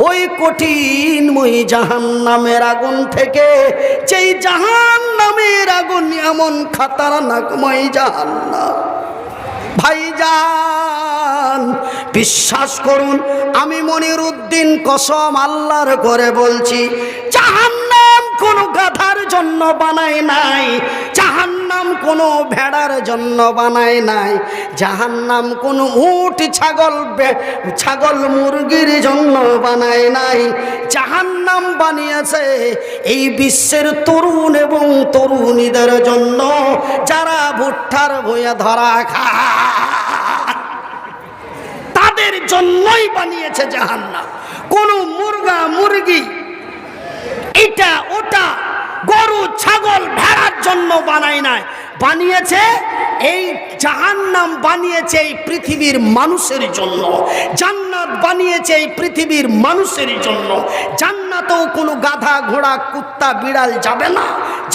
ওই কঠিনময় জাহান্নামের আগুন থেকে, যেই জাহান্নামের আগুন এমন খতরনাকময় জাহান্নাম। ভাইজান বিশ্বাস করুন, আমি মনিরউদ্দিন কসম আল্লাহর করে বলছি, জাহান্নাম কোনো গাধার জন্য বানায় নাই, জাহান্নাম কোনো ভেড়ার জন্য বানায় নাই, জাহান্নাম কোনো উট ছাগল মুরগির জন্য বানায় নাই। জাহান্নাম বানিয়েছে এই বিশ্বের তরুণ এবং তরুণীদের জন্য, যারা ভুট্টার বইয়া ধরা খায়, তাদের জন্যই বানিয়েছে জাহান্নাম। কোনো মুরগা মুরগি এটা ওটা গরু ছাগল ভেড়ার জন্য বানায় নাই, বানিয়েছে এই জাহান্নাম বানিয়েছে এই পৃথিবীর মানুষের জন্য, জান্নাত বানিয়েছে এই পৃথিবীর মানুষের জন্য। জান্নাতেও কোনো গাধা ঘোড়া কুত্তা বিড়াল যাবে না,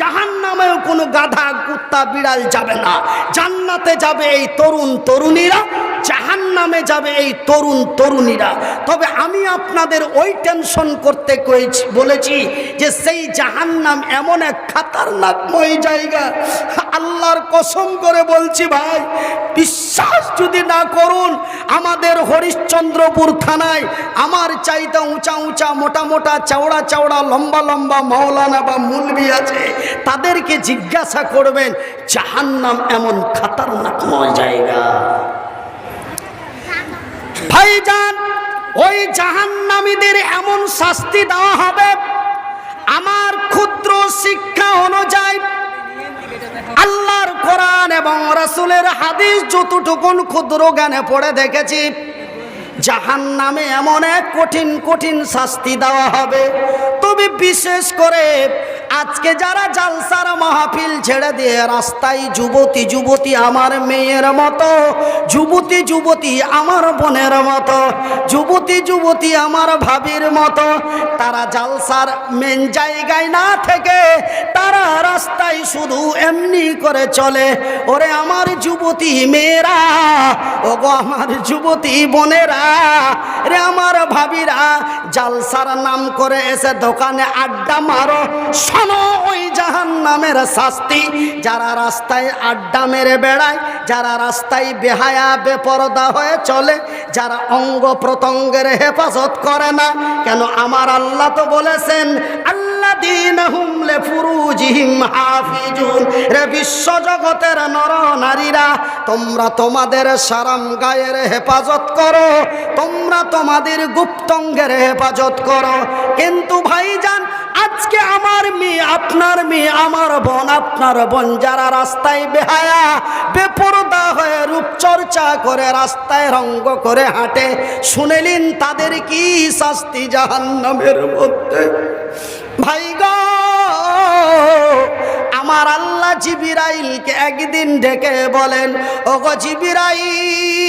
জাহান্নামেও কোনো গাধা কুত্তা বিড়াল যাবে না। জান্নাতে যাবে এই তরুণ তরুণীরা, জাহান্নামে যাবে এই তরুণ তরুণীরা। তবে আমি আপনাদের ওই টেনশন করতে বলেছি যে সেই জাহান্নাম এমন এক খতরনাকময় জায়গা, আল্লাহর কসম করে বলছি ভাই, বিশ্বাস যদি না করুন, আমাদের হরিশ্চন্দ্রপুর থানায় আমার চাইতে উঁচা উঁচা মোটা মোটা চওড়া চওড়া লম্বা লম্বা মাওলানা বা মুলবি আছে, তাদেরকে জিজ্ঞাসা করবেন জাহান্নাম এমন খতরনাকময় জায়গা। ভাইজান ওই জাহান্নামীদের এমন শাস্তি দেওয়া হবে, আমার ক্ষুদ্র শিক্ষা অনুযায়ী আল্লাহর কোরআন এবং রাসূলের হাদিস যতটুকুন ক্ষুদ্র জ্ঞানে পড়ে দেখেছি, জাহান্নামে এমন এক কঠিন কঠিন শাস্তি দেওয়া হবে। তবে বিশেষ করে আজকে যারা জালসার মাহফিল ছেড়ে দিয়ে রাস্তায় যুবতী যুবতী আমার মেয়ের মতো, যুবতী যুবতী আমার বোনের মতো, যুবতী যুবতী আমার ভাবির মতো, তারা জালসার মেন জায়গায় না থেকে তারা রাস্তায় শুধু এমনি করে চলে। ওরে আমার যুবতী মেয়েরা, ওগো আমার যুবতী বোনেরা, রে আমার ভাবিরা, জালসার নাম করে এসে দোকানে আড্ডা মারো, শোনো ওই জাহান্নামের শাস্তি। যারা রাস্তায় আড্ডা মেরে বেড়ায়, যারা রাস্তায় বেহায়া বেপরদা হয়ে চলে, যারা অঙ্গ প্রত্যঙ্গের হেফাজত করে না, কেন আমার আল্লাহ তো বলেছেন আল্লাযীনাহুম লিফুরুজিহিম হাফিজুন, রে বিশ্ব জগতের নর নারীরা, তোমরা তোমাদের সারাম গায়ের হেফাজত করো, তোমরা তোমাদের গুপ্তঙ্গের হেফাজত করো। কিন্তু ভাইজান আজকে আমার মেয়ে, আপনার মেয়ে, আমার বোন, আপনার বোন যারা রাস্তায় বেহায়া বেপরদা হয়ে রূপচর্চা করে রাস্তায় রঙ্গ করে হাঁটে, শুনেলেন তাদের কি শাস্তি জাহান্নামের মধ্যে। ভাই গো, আমার আল্লাহ জিবরাইলকে একদিন ডেকে বলেন, ওগো জিবরাইল,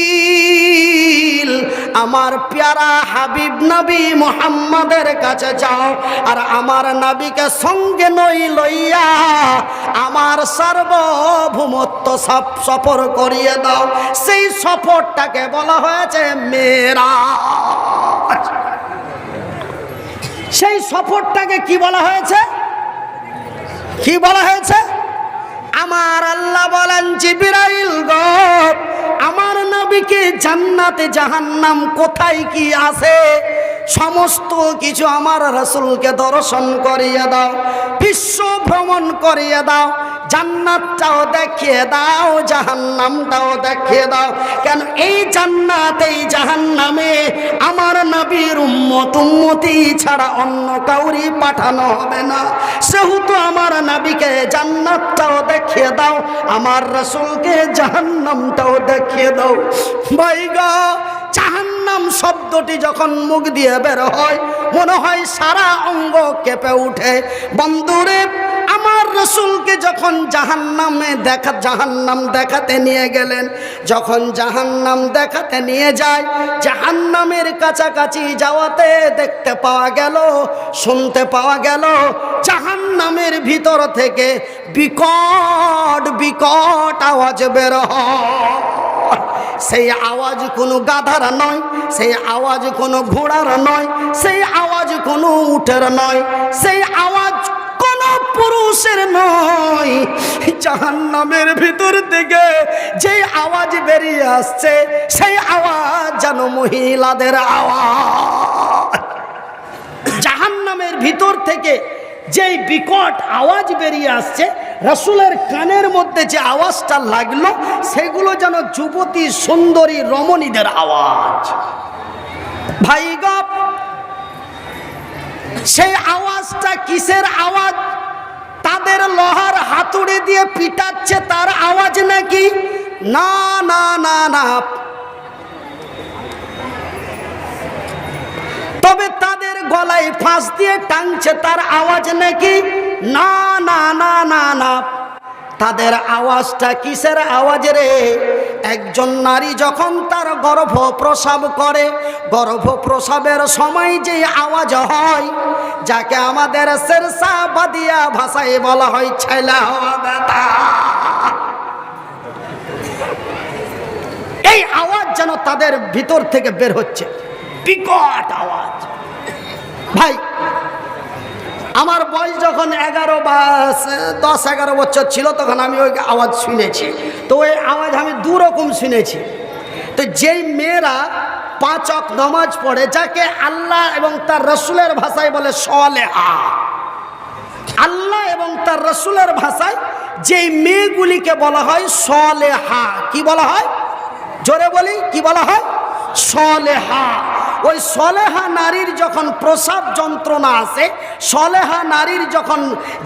আমার প্যারা হাবিব নবী মুহাম্মাদের কাছে যাও, আর আমার নবীকে সঙ্গে লইয়া আমার সার্বভৌমত্ব সফর করিয়ে দাও। সেই সফরটাকে বলা হয়েছে মেরাজ। সেই সফরটাকে কি বলা হয়েছে? কি বলা হয়েছে? আমার আল্লাহ বলেন, জিবরাইল গো, আমার নবীকে জান্নাতে জাহান্নাম কোথায় কি আছে সমস্ত কিছু আমার রাসূলকে দর্শন করিয়ে দাও, বিশ্ব ভ্রমণ করিয়ে দাও, জান্নাতটাও দেখিয়ে দাও, জাহান্নামটাও দেখিয়ে দাও। কেন এই জান্নাত এই জাহান্নামে আমার নবীর উম্মত উম্মতি ছাড়া অন্য কাউরি পাঠানো হবে না। সেহেতু আমার নবীকে জান্নাতটাও দেখিয়ে দাও, আমার রাসূলকে জাহান্নামটাও দেখিয়ে দাও। ভাই গো, জাহান্নাম শব্দটি যখন মুখ দিয়ে বের হয়, মনে হয় সারা অঙ্গ কেঁপে উঠে। বন্ধুরে, আমার রাসূলকে যখন জাহান্নাম দেখাতে নিয়ে গেলেন, যখন জাহান্নাম দেখাতে নিয়ে যায়, জাহান্নামের কাছাকাছি যাওয়াতে দেখতে পাওয়া গেল, শুনতে পাওয়া গেল, জাহান্নামের ভিতর থেকে বিকট বিকট আওয়াজ বের হয়। সেই আওয়াজ কোনো গাধার নয়, সেই আওয়াজ কোনো ঘোড়ার নয়, সেই আওয়াজ কোনো উটের নয়, সেই আওয়াজ কোনো পুরুষের নয়। জাহান্নামের ভিতর থেকে যে আওয়াজ বেরিয়ে আসছে সেই আওয়াজ যেন মহিলাদের আওয়াজ। জাহান্নামের ভিতর থেকে যেই বিকট আওয়াজ বেরিয়ে আসছে, রাসূলের কানের মধ্যে যে আওয়াজটা লাগলো সেগুলো যেন যুবতী সুন্দরী রমণীদের আওয়াজ। ভাইগা, সেই আওয়াজটা কিসের আওয়াজ? তাদের লোহার হাতুড়ি দিয়ে পিটাচ্ছে তার আওয়াজ নাকি? না না না না। তবে তাদের গলায় ফাঁস দিয়ে টানছে তার আওয়াজ নাকি? না না না না না। তাদের আওয়াজটা কিসের আওয়াজ রে? একজন নারী যখন তার গর্ভ প্রসব করে, গর্ভ প্রসবের সময় যে আওয়াজ হয়, যাকে আমাদের শেরশাবাদিয়া ভাষায় বলা হয় ছেলা হওয়া ব্যথা, এই আওয়াজ যেন তাদের ভিতর থেকে বের হচ্ছে, বিকট আওয়াজ। ভাই, আমার বয়স যখন 10-11 বছর ছিল তখন আমি ওই আওয়াজ শুনেছি। তো ওই আওয়াজ আমি দুরকম শুনেছি। তো যেই মেয়েরা 5 ওয়াক্ত নামাজ পড়ে, যাকে আল্লাহ এবং তার রসুলের ভাষায় বলে সলেহা, আল্লাহ এবং তার রসুলের ভাষায় যেই মেয়েগুলিকে বলা হয় সলেহা। কি বলা হয়? জোরে বলি, কি বলা হয়? সলেহা। ওই সলেহা নারীর যখন প্রসাব যন্ত্রণা আসে, সলেহা নারীর যখন,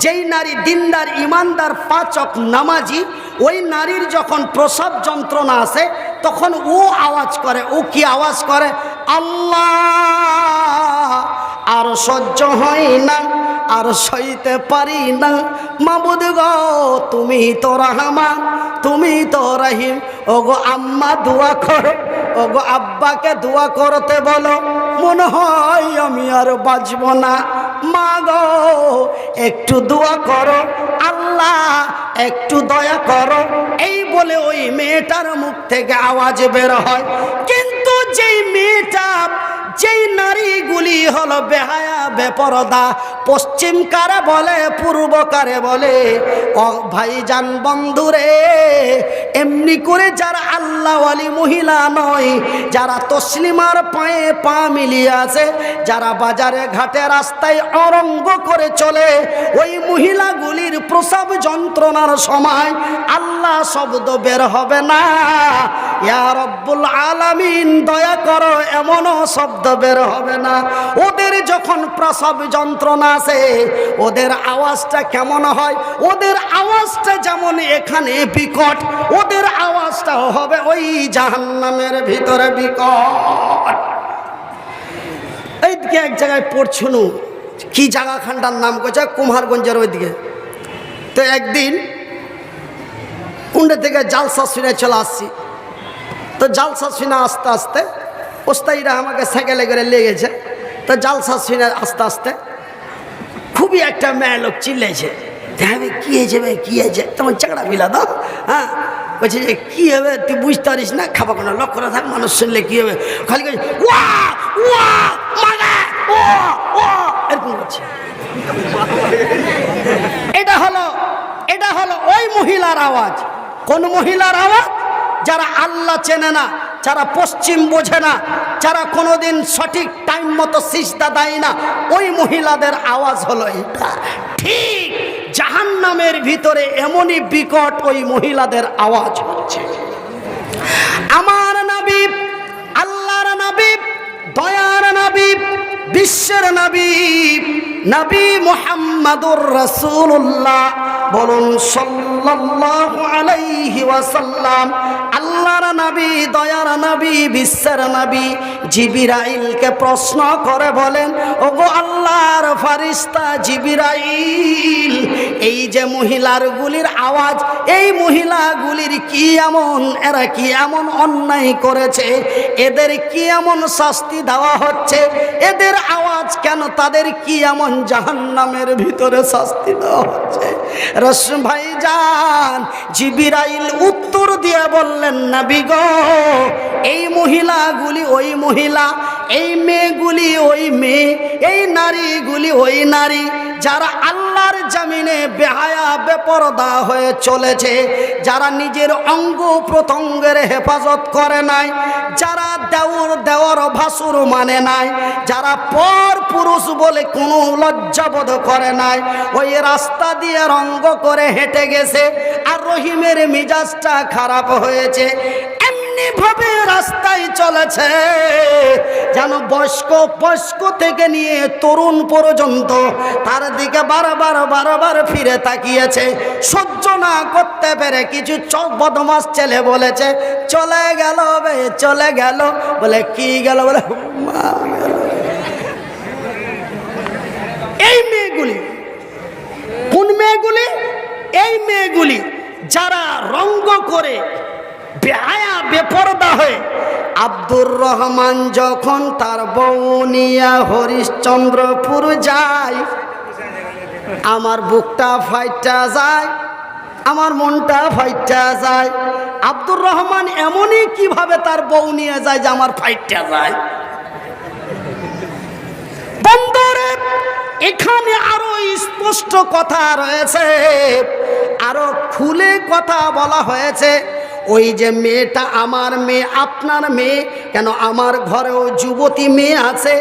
যেই নারী দিনদার ইমানদার 5 ওয়াক্ত নামাজি, ওই নারীর যখন প্রসাব যন্ত্রণা আসে তখন ও আওয়াজ করে। ও কি আওয়াজ করে? আল্লাহ, আর সহ্য হয় না, আর সইতে পারি না, মাবুদ গো তুমি তো রহমান, তুমি তো রহিম। ওগো আম্মা দোয়া করো, ওগো আব্বাকে দোয়া করতে বলো, মনে হয় আমি আর বাঁচব না। মা গো একটু দোয়া করো, আল্লাহ একটু দয়া করো। এই বলে ওই মেয়েটার মুখ থেকে আওয়াজ বের হয়। কিন্তু যেই মেয়েটা, যেই নারীগুলি হলো বেহায়া বেপরদা, পশ্চিম কারে বলে পূর্ব কারে বলে, ও ভাইজান বন্ধুরে, এমনি করে যারা আল্লাহওয়ালি মহিলা নয়, যারা তসলিমার পায়ে পা মিলিয়ে আছে, যারা বাজারে ঘাটে রাস্তায় অরঙ্গ করে চলে, ওই মহিলাগুলির প্রসব যন্ত্রণার সময় আল্লাহ শব্দ বের হবে না। ইয়া রব্বুল আলামিন দয়া করো, এমনও শব্দ বের হবে না। ওদের যখন প্রসব যন্ত্রণা আসে, ওদের আওয়াজটা কেমন হয়? ওদের আওয়াজটা যেমন এখানে বিকট, ওদের আওয়াজটাও হবে ওই জাহান্নামের ভিতরে বিকট। এইদিকে এক জায়গায় পড়ছুনু, কি জায়গাখানটার নাম করছে, কুমারগঞ্জের ওইদিকে। তো একদিন কুণ্ডে থেকে জালসা শুনে চলে আসছি। তো জালসা শুনে আস্তে আস্তে ওস্তাইরা আমাকে সাইকেলে করে লেগেছে। তো জালসা শুনে আস্তে আস্তে খুবই একটা মেয়ে লোক চিল্লেছে, দেখবে কী হয়েছে ভাই, কী হয়েছে? তোমার চাকরা বিলা দাও। হ্যাঁ, বলছে যে কী হবে তুই বুঝতে পারিস না, খাবা কোনো লক্ষ্য না থাক, মানুষ শুনলে কী হবে, খালি ওয়া ওয়া মানে ও ও এরকম করছে। এটা হলো ওই মহিলার আওয়াজ। কোন মহিলার আওয়াজ? যারা আল্লাহ চেনে না, যারা পশ্চিম বোঝে না, যারা কোনোদিন সঠিক টাইম মতো সিজদা দেয় না, ওই মহিলাদের আওয়াজ হলো এটা। ঠিক জাহান্নামের ভিতরে এমনই বিকট ওই মহিলাদের আওয়াজ হচ্ছে। আমার নবী, আল্লাহর নবী, দয়ার নবী, বিশ্বের নবী, নবী মুহাম্মাদুর রাসূলুল্লাহ বলুন সাল্লাল্লাহু আলাইহি ওয়াসাল্লাম। আল্লাহর নবী, দয়ার নবী, বিশ্বের নবী জিবরাইলকে প্রশ্ন করে বলেন, ওগো আল্লাহর ফেরেশতা জিবরাইল, এই যে মহিলাগুলির আওয়াজ, এই মহিলাগুলির কি এমন, এরা কি এমন অন্যায় করেছে, এদের কি এমন শাস্তি দেওয়া হচ্ছে, এদের আওয়াজ কেন, তাদের কি এমন জাহান্নামের ভিতরে শাস্তি দেওয়া হচ্ছে? ভাইজান জিবরাইল উত্তর দিয়ে বললেন, নবী গো, এই মহিলাগুলি ওই মহিলা, এই মেয়েগুলি ওই মেয়ে, এই নারীগুলি ওই নারী যারা আল্লাহর জমিনে বেহায়া বেপরদা হয়ে চলেছে, যারা নিজের অঙ্গ প্রত্যঙ্গের হেফাজত করে নাই, যারা দেওর ভাসুর মানে নাই, যারা পর পুরুষ বলে কোনো লজ্জাবোধ করে নাই, ওই রাস্তা দিয়ে রঙ্গ করে হেঁটে গেছে আর রহিমের মিজাজটা খারাপ হয়েছে। এমনি ভাবে রাস্তায় চলেছে যেন বয়স্ক থেকে নিয়ে তরুণ পর্যন্ত তার দিকে বারবার ফিরে তাকিয়েছে। সহ্য না করতে পেরে কিছু বদমাস ছেলে বলেছে, চলে গেল বে, চলে গেল। বলে কি গেল? বলে মাল গেল। এই মেয়েগুলি কোন মেয়েগুলি? এই মেয়েগুলি যারা রঙ্গ করে বেহায়া বেপরদা হয়ে। আব্দুর রহমান যখন তার বউ নিয়ে হরিশ্চন্দ্রপুর যায়, আমার বুকটা ফাইটা যায়, আমার মনটা ফাইটা যায়। আব্দুর রহমান এমনই কিভাবে তার বউ নিয়ে যায় যে আমার ফাইটা যায়। বন্ধুরে, এখানে আরো স্পষ্ট কথা রয়েছে, আরো খুলে কথা বলা হয়েছে। ওই যে মেয়েটা আমার মেয়ে, আপনার মেয়ে কেন? আমার ঘরেও যুবতী মেয়ে আছে,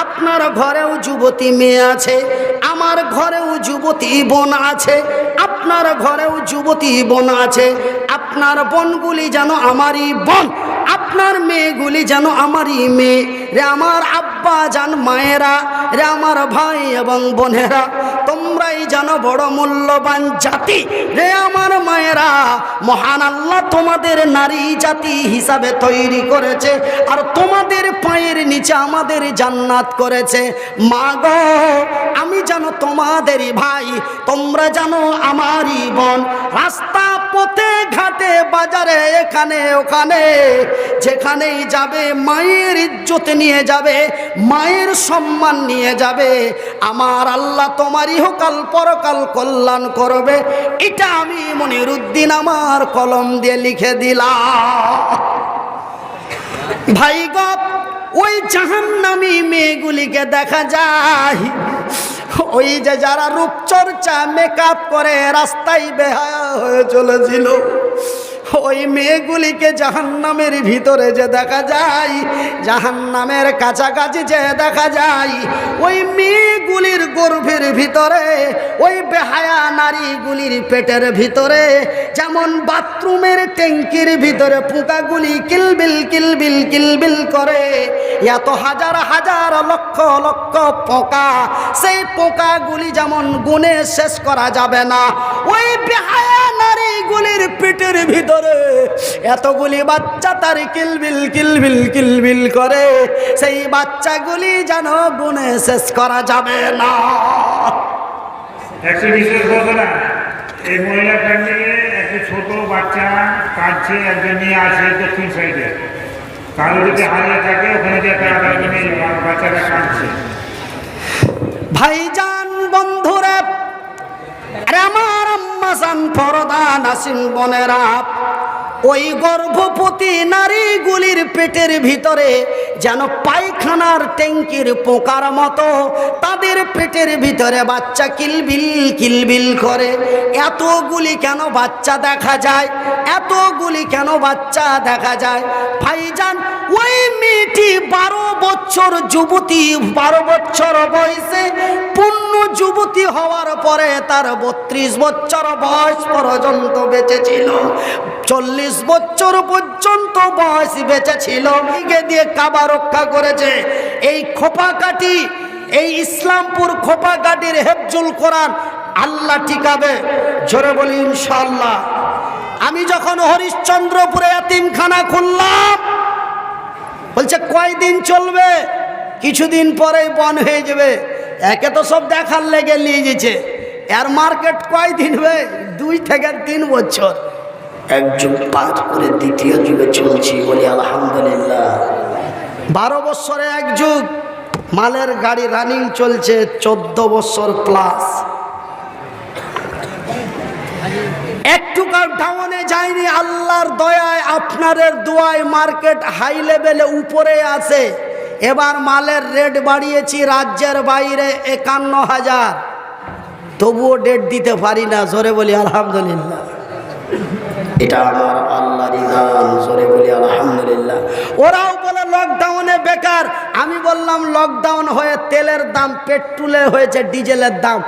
আপনার ঘরেও যুবতী মেয়ে আছে, আমার ঘরেও যুবতী বোন আছে, আপনার ঘরেও যুবতী বোন আছে। আপনার বোনগুলি যেন আমারই বোন, আপনার মেয়েগুলি যেন আমারই মেয়ে। রে আমার আব্বা জান মায়েরা, রে আমার ভাই এবং বোনেরা, তোমরাই যেন বড় মূল্যবান জাতি। রে আমার মায়েরা, মহান আল্লাহ তোমাদের নারী জাতি হিসাবে তৈরি করেছে, আর তোমাদের পায়ের নিচে আমাদের জান্নাত করেছে। মা গো, আমি যেন তোমাদেরই ভাই, তোমরা জানো আমারই বোন। রাস্তা পথে ঘাটে বাজারে এখানে ওখানে যেখানেই যাবে মায়ের ইজ্জত নিয়ে যাবে, মায়ের সম্মান নিয়ে যাবে। আমার আল্লাহ তোমার ইহকাল পরকাল কল্যাণ করবে, এটা আমি মনিরুদ্দিন আমার কলম দিয়ে লিখে দিলাম। ভাই গো, ওই জাহান্নামী মেয়েগুলিকে দেখা যায়, ওই যে যারা রূপচর্চা মেকআপ করে রাস্তায় বেহায়া হয়ে চলেছিল, ওই মেয়েগুলিকে জাহান্নামের ভিতরে যে দেখা যায়, জাহান্নামের কাছাকাছি যে দেখা যায়, ওই মেয়েগুলির গর্ভের ভিতরে, ওই বেহায়া নারীগুলির পেটের ভিতরে যেমন বাথরুমের ট্যাঙ্কির ভিতরে পোকাগুলি কিলবিল কিলবিল কিলবিল করে, এত হাজার হাজার লক্ষ লক্ষ পোকা, সেই পোকাগুলি যেমন গুণে শেষ করা যাবে না, ওই বেহায়া নারীগুলির পেটের ভিতরে এতগুলি বাচ্চা তার কিলবিল কিলবিল কিলবিল করে, সেই বাচ্চাগুলি যেন গুণে শেষ করা যাবে না। একটু বিশেষ ঘটনা, এই মহিলা ফ্যামিলিতে একটা ছোট বাচ্চা কাঁদছে, একজন নিয়ে আছে দক্ষিণ সাইডে, কারো যদি হারিয়ে থাকে ওখানে যে বাচ্চাটা কাঁদছে। ভাইজান বন্ধুরা, আমার আম্মা জান পরদা নাসিম বোনেরা, ওই গর্ভবতী নারীগুলির পেটের ভিতরে যেন পায়খানার ট্যাঙ্কির পোকার মতো তাদের পেটের ভিতরে বাচ্চা কিলবিল কিলবিল করে। এতগুলি কেন বাচ্চা দেখা যায়? এতগুলি কেন বাচ্চা দেখা যায়? ভাইজান, ওই মেয়েটি 12 বছর যুবতী, 12 বছর বয়সে পূর্ণ যুবতী হওয়ার পরে তার 32 বছর বয়স পর্যন্ত বেঁচে ছিল, 40 বছর পর্যন্ত বয়স বেঁচে ছিল। দিকে দিয়ে কাবা রক্ষা করেছে। এই খোপাকাঠি, এই ইসলামপুর খোপাকাঠির হেফজুল কোরআন আল্লাহ টিকাবে, জোরে বলি ইনশাআল্লাহ। আমি যখন হরিশ্চন্দ্রপুরে এতিমখানা খুললাম, বলছে কয়দিন চলবে? কিছুদিন পরেই বন্ধ হয়ে যাবে। একে তো সব দেখার লেগে নিয়ে গেছে, এর মার্কেট কয়দিন হবে? 2 থেকে 3 বছর। এক যুগ পার করে দ্বিতীয় যুগে চলছি, বলি আলহামদুলিল্লাহ। 12 বছরে এক যুগ, মালের গাড়ি রানিং চলছে 14 বছর প্লাস। একটু ডাউনে যায়নি। আল্লাহর দয়ায় আপনাদের দোয়ায় মার্কেট হাই লেভেলে উপরে আছে। এবার মালের রেট বাড়িয়েছি রাজ্যের বাইরে 51,000, তবুও ডেট দিতে পারি না। জোরে বলি আলহামদুলিল্লাহ। এটা আমার আল্লাহর দান, জোরে বলি আলহামদুলিল্লাহ। ওরাও বলে লকডাউনে বেকার। আমি বললাম লকডাউন হয়ে তেলের দাম, পেট্রোলে হয়েছে ডিজেলের দাম।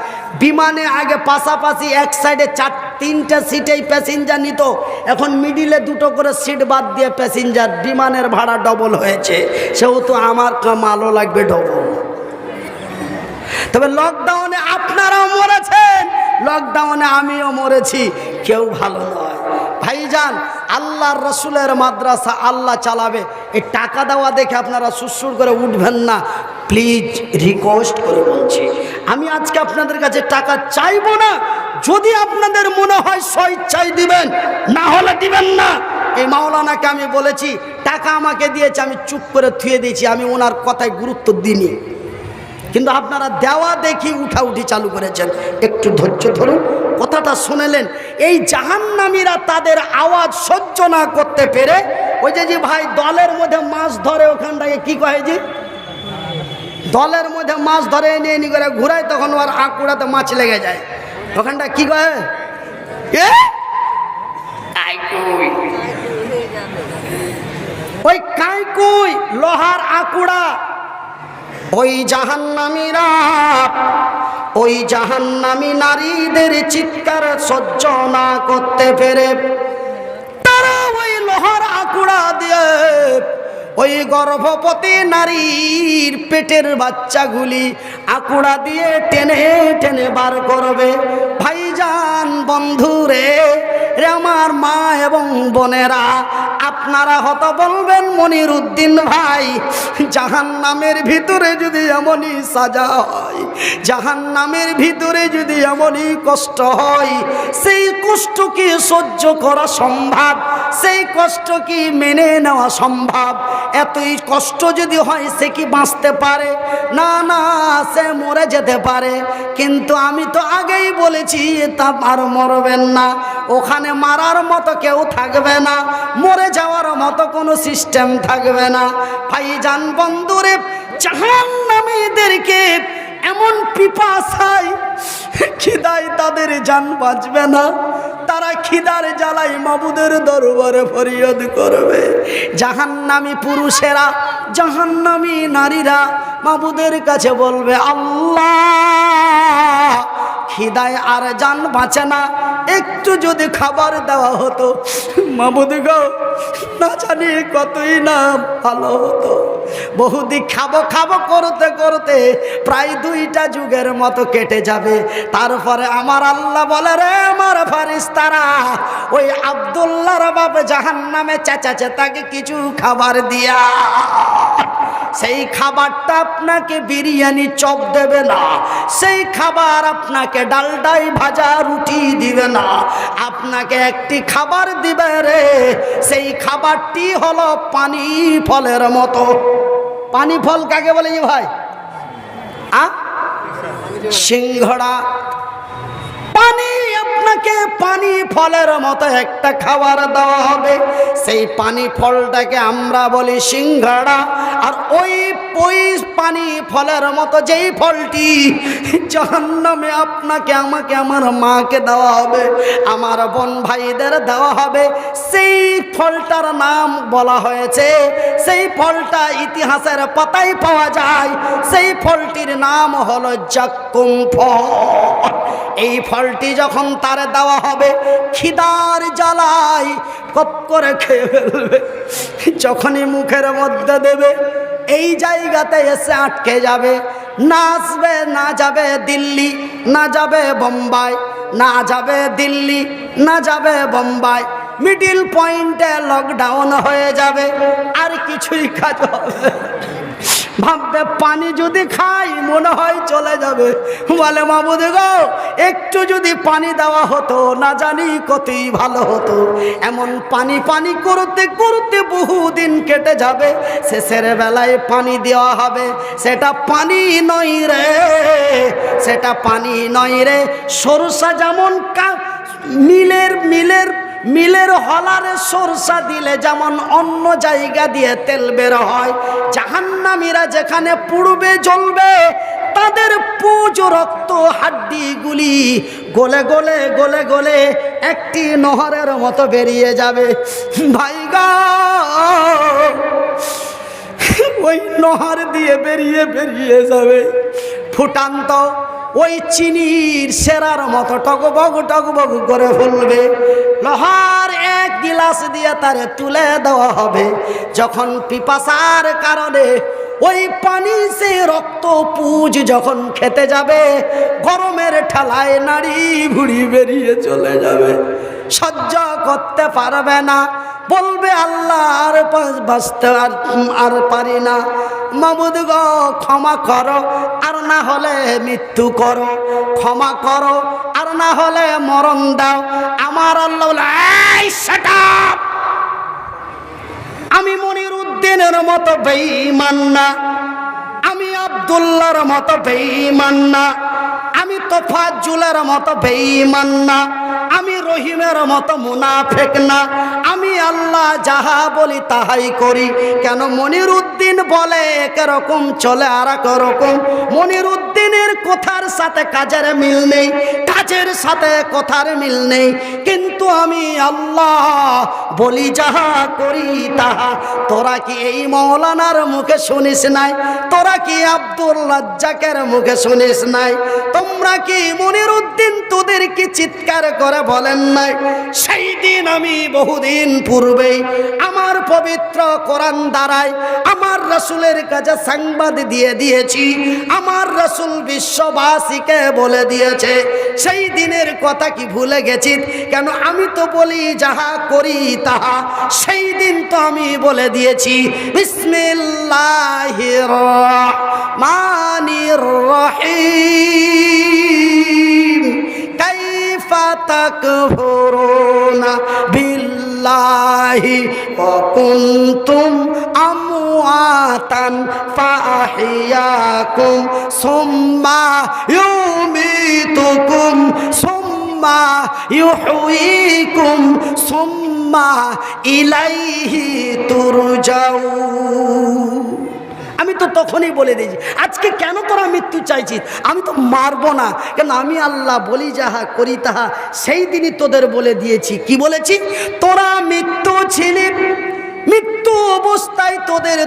বিমানে আগে পাশাপাশি এক সাইডে 3টে সিটেই প্যাসেঞ্জার নিত, এখন মিডিলে 2টো করে সিট বাদ দিয়ে প্যাসেঞ্জার। বিমানের ভাড়া ডবল হয়েছে, সেহেতু আমার কামালও লাগবে ডবল। তবে লকডাউনে আপনারাও মরেছেন, লকডাউনে আমিও মরেছি, কেউ ভালো নয়। ভাইজান, আল্লাহর রসুলের মাদ্রাসা আল্লাহ চালাবে। এই টাকা দেওয়া দেখে আপনারা সুরসুর করে উঠবেন না, প্লিজ রিকোয়েস্ট করে বলছি। আমি আজকে আপনাদের কাছে টাকা চাইবো না, যদি আপনাদের মনে হয় স্বেচ্ছায় দিবেন, না হলে দিবেন না। এই মাওলানাকে আমি বলেছি, টাকা আমাকে দিয়েছে, আমি চুপ করে থুয়ে দিয়েছি, আমি ওনার কথায় গুরুত্ব দিইনি। কিন্তু আপনারা দেওয়া দেখি উঠাউঠি চালু করেছেন। একটু ধৈর্য ধরুন, কথাটা শুনেলেন। এই জাহান্নামীরা তাদের আওয়াজ সহ্য না করতে পেরে, ওই যে ভাই দলের মধ্যে মাছ ধরে, ওখানটাকে কি কয় যে দলের মধ্যে মাছ ধরে এনে এনে করে ঘুরায়, তখন ওর আঁকুড়াতে মাছ লেগে যায়, ওখানটা কি কয়? ওই কাইকুই, লোহার আঁকুড়া। ওই জাহান্নামীরা, ওই জাহান্নামী নারীদের চিৎকার সহ্য না করতে পেরে তারা ওই লোহার আঁকুড়া দিয়ে ওই গর্ভবতী নারীর পেটের বাচ্চাগুলি আঁকুড়া দিয়ে টেনে টেনে বার করবে। ভাইজান, বন্ধুরে, রে আমার মা এবং বোনেরা, আপনারা হয়তো বলবেন মনিরউদ্দিন ভাই, জাহান্নামের ভিতরে যদি এমনই সাজা হয়, জাহান্নামের ভিতরে যদি এমনই কষ্ট হয়, সেই কষ্ট কি সহ্য করা সম্ভব? সেই কষ্ট কি মেনে নেওয়া সম্ভব? এতই কষ্ট যদি হয়, সে কি বাঁচতে পারে? না না, সে মরে যেতে পারে। কিন্তু আমি তো আগেই বলেছি, তা আর মরবেন না। ওখানে মারার মতো কেউ থাকবে না, মরে যাওয়ার মতো কোনো সিস্টেম থাকবে না। ভাইজান, বন্ধুরে, জাহান্নামীদেরকে এমন পিপাসায় খিদায় তাদের জান বাঁচবে না, তারা খিদার জ্বালায় মাবুদের দরবারে ফরিয়াদ করবে। জাহান্নামী পুরুষেরা, জাহান্নামী নারীরা মাবুদের কাছে বলবে, আল্লাহ, খিদায় আর জান বাঁচে না, একটু যদি খাবার দেওয়া হতো, মাবুদ গো, না জানি কতই না ভালো হতো। বহুদিন খাবো খাবো করতে করতে প্রায় 2টা যুগের মতো কেটে যাবে। তারপরে আমার আল্লাহ বলে, রে আমার ফারিস্তারা, ওই আব্দুল্লাহর বাপ জাহান্নামে চেঁচাচ্ছে, তাকে কিছু খাবার দিয়া। সেই খাবারটা আপনাকে বিরিয়ানি চপ দেবে না, সেই খাবার আপনাকে ডালডাই ভাজা রুটি দিবে না, আপনাকে একটি খাবার দিবে রে, সেই খাবারটি হলো পানি ফলের মতো। পানি ফল কাকে বলে ভাই? সিংহড়া। পানি, আপনাকে পানি ফলের মতো একটা খাবার দেওয়া হবে, সেই পানি ফলটাকে আমরা বলি সিংহড়া। আর ওই পানি ফলের মতো যেই ফলটি জাহান্নামে আপনাকে, আমাকে, আমার মাকে দেওয়া হবে, আমার বোন ভাইদের দেওয়া হবে, সেই ফলটার নাম বলা হয়েছে, সেই ফলটা ইতিহাসের পাতায় পাওয়া যায়, সেই ফলটির নাম হলো জাক্কুম ফল। এই ফলটি যখন তারে দেওয়া হবে, খিদার জ্বালায় কপ করে খেয়ে ফেলবে। যখনই মুখের মধ্যে দেবে, এই জায়গাতে এসে আটকে যাবে, না আসবে, না যাবে দিল্লি, না যাবে বোম্বাই, না যাবে দিল্লি, না যাবে বোম্বাই, মিডিল পয়েন্টে লকডাউন হয়ে যাবে, আর কিছুই কাজ হবে। ভাববে পানি যদি খাই মনে হয় চলে যাবে, বলে মাবুদ গো, একটু যদি পানি দেওয়া হতো, না জানি কতই ভালো হতো। এমন পানি পানি করতে করতে বহুদিন কেটে যাবে, শেষের বেলায় পানি দেওয়া হবে, সেটা পানি নয় রে, সেটা পানি নয় রে। সরষা যেমন মিলের হলারে সরষা দিলে যেমন অন্য জায়গা দিয়ে তেল বের হয়, জাহান্নামীরা যেখানে পুড়বে জ্বলবে তাদের পুজ রক্ত হাড্ডিগুলি গলে গলে গলে গলে একটি নহরের মতো বেরিয়ে যাবে। ভাইগা ওই নহর দিয়ে বেরিয়ে বেরিয়ে যাবে ফুটান্ত ওই চিনির সেরার মতো টকবগ করে ফুলবে। লোহার এক গিলাস দিয়ে তারে তুলে দেওয়া হবে। যখন পিপাসার কারণে ওই পানি সে রক্ত পুজ যখন খেতে যাবে, গরমের ঠেলায় নাড়ি ভুড়ি বেরিয়ে চলে যাবে, সহ্য করতে পারবে না, বলবে আল্লাহ আর বাঁচতে আর পারি না, মাবুদ গো ক্ষমা করো, আর না হলে মৃত্যু করো, ক্ষমা করো আর না হলে মরণ দাও। আমার আল্লাহ বলে, এই শাট আপ, আমি মনির উদ্দিনের মতো বেঈমান না, আমি আব্দুল্লাহর মতো বেঈমান না, আমি তোফাজ্জুলের মতো বেঈমান না, আমি রহিমের মতো মুনাফিক না, আমি আল্লাহ যাহা বলি তাহাই করি। কেন মনির উদ্দিন বলে একরকম চলে আর এক রকম। মনির উদ্দিনের কথার সাথে কাজের মিল নেই, কাজের সাথে কথার মিল নেই, কিন্তু আমি আল্লাহ বলি যাহা করি তাহা। তোরা কি এই মৌলানার মুখে শুনিস নাই? তোরা কি আব্দুল রাজ্জাকের মুখে শুনিস নাই? তোমরা কি মনির উদ্দিন তোদের কি চিৎকার করে বলেন নাই? সেই দিন আমি বহুদিন পূর্বেই আমার পবিত্র কোরআন দ্বারায় আমার রাসূলের কাছে সংবাদ দিয়ে দিয়েছি। আমার রাসূল বিশ্ববাসীকে বলে দিয়েছে। সেই দিনের কথা কি ভুলে গেছিস? কেন আমি তো বলি যাহা করি তাহা। সেই দিন তো আমি বলে দিয়েছি, বিসমিল্লাহির রহমানির রহিম, কাইফা তাকফুরুনা বিল্লাহি ওয়া কুনতুম আমওয়াতান ফাআহইয়াকুম সুম্মা ইউমীতুকুম সুম্মা ইউহয়িকুম সুম্মা ইলাইহি তুরজাউন। আমি তো তখনই বলে দিয়েছি, আজকে কেন তোরা মৃত্যু চাইছিস? আমি তো মারবো না, কেন আমি আল্লাহ বলি যাহা করি তাহা। সেই দিনই তোদের বলে দিয়েছি। কি বলেছি? তোরা মৃত্যু ছিলি, মৃত্যু অবস্থায় তোদের